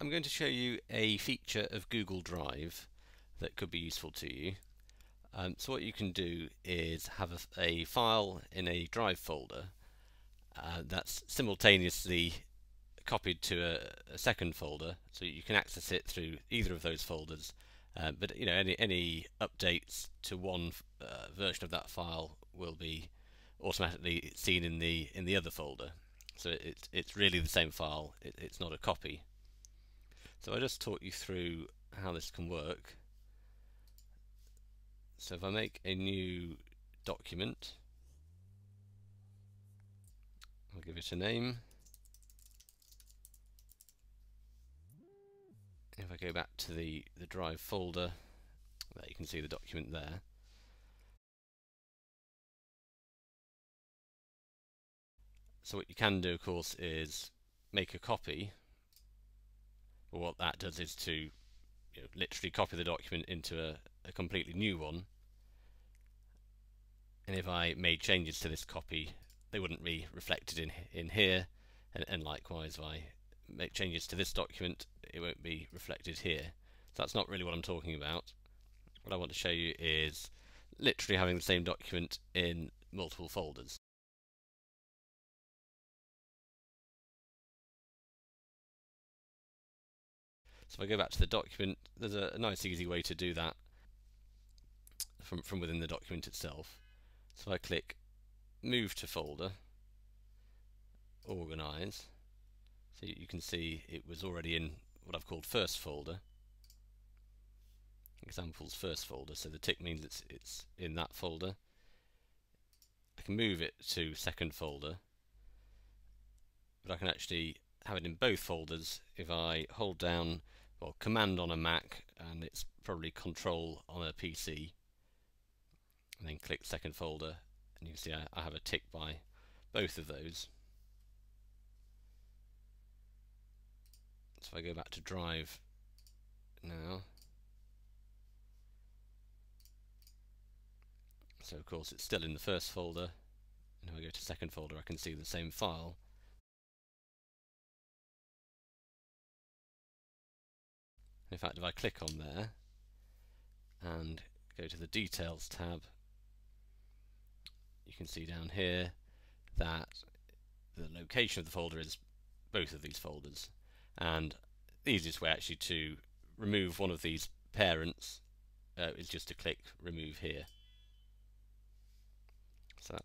I'm going to show you a feature of Google Drive that could be useful to you. So what you can do is have a file in a Drive folder that's simultaneously copied to a second folder, so you can access it through either of those folders. But any updates to one version of that file will be automatically seen in the other folder. So it's really the same file. It's not a copy. So I'll just talk you through how this can work. So if I make a new document, I'll give it a name. If I go back to the Drive folder, there you can see the document there. So what you can do, of course, is make a copy. But what that does is to literally copy the document into a completely new one. And if I made changes to this copy, they wouldn't be reflected in here. And likewise, if I make changes to this document, it won't be reflected here. So that's not really what I'm talking about. What I want to show you is literally having the same document in multiple folders. So if I go back to the document, there's a nice easy way to do that from within the document itself. So I click Move to Folder, Organize. So you can see it was already in what I've called First Folder, Examples First Folder. So the tick means it's in that folder. I can move it to Second Folder, but I can actually have it in both folders if I hold down, well, Command on a Mac, and it's probably Control on a PC, and then click Second Folder, and you can see I have a tick by both of those. So if I go back to Drive now, so of course it's still in the first folder, and if I go to second folder I can see the same file. In fact, if I click on there and go to the Details tab, you can see down here that the location of the folder is both of these folders, and the easiest way actually to remove one of these parents is just to click Remove Here. So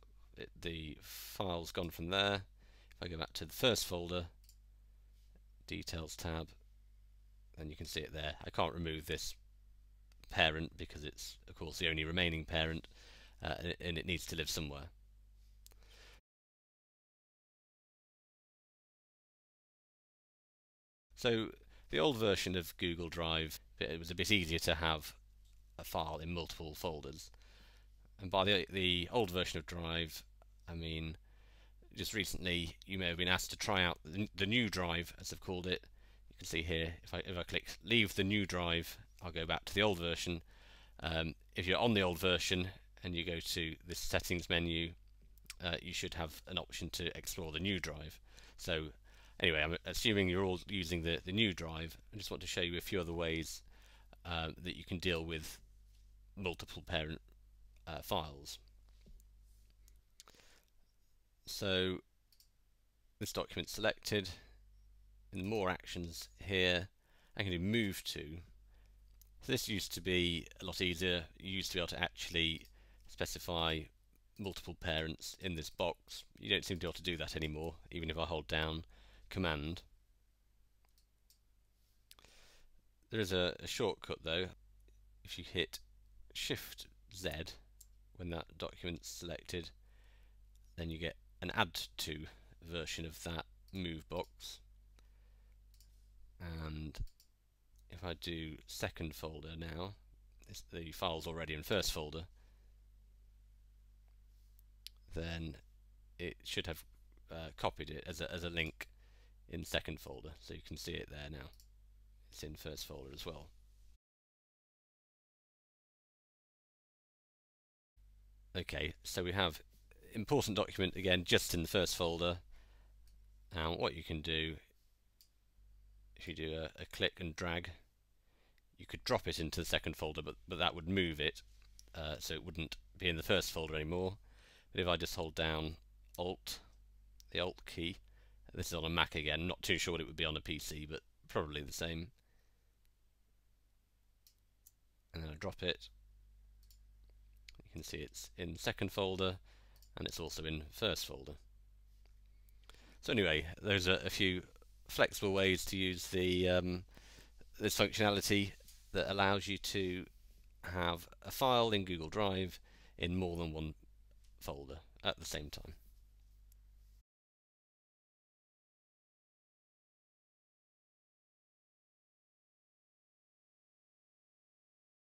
the file's gone from there. If I go back to the first folder, Details tab, then you can see it there. I can't remove this parent because it's of course the only remaining parent, and it needs to live somewhere. So the old version of Google Drive, it was a bit easier to have a file in multiple folders. And by the old version of Drive, I mean just recently you may have been asked to try out the new Drive, as I've called it. You can see here, if I click Leave the new Drive, I'll go back to the old version. If you're on the old version and you go to this Settings menu, you should have an option to explore the new Drive. So anyway, I'm assuming you're all using the new Drive. I just want to show you a few other ways that you can deal with multiple parent files. So this document's selected. In the More Actions here, I can do Move To. So this used to be a lot easier. You used to be able to actually specify multiple parents in this box. You don't seem to be able to do that anymore, even if I hold down Command. There is a shortcut though. If you hit Shift Z when that document's selected, then you get an Add To version of that move box. And if I do second folder now, the file's already in first folder, then it should have copied it as a link in second folder. So you can see it there now. It's in first folder as well. Okay, so we have important document again just in the first folder. Now what you can do if you do a click and drag, you could drop it into the second folder, but that would move it, so it wouldn't be in the first folder anymore. But if I just hold down Alt, the Alt key, this is on a Mac again, not too sure what it would be on a PC, but probably the same. And then I drop it. You can see it's in second folder, and it's also in first folder. So anyway, those are a few flexible ways to use the this functionality that allows you to have a file in Google Drive in more than one folder at the same time.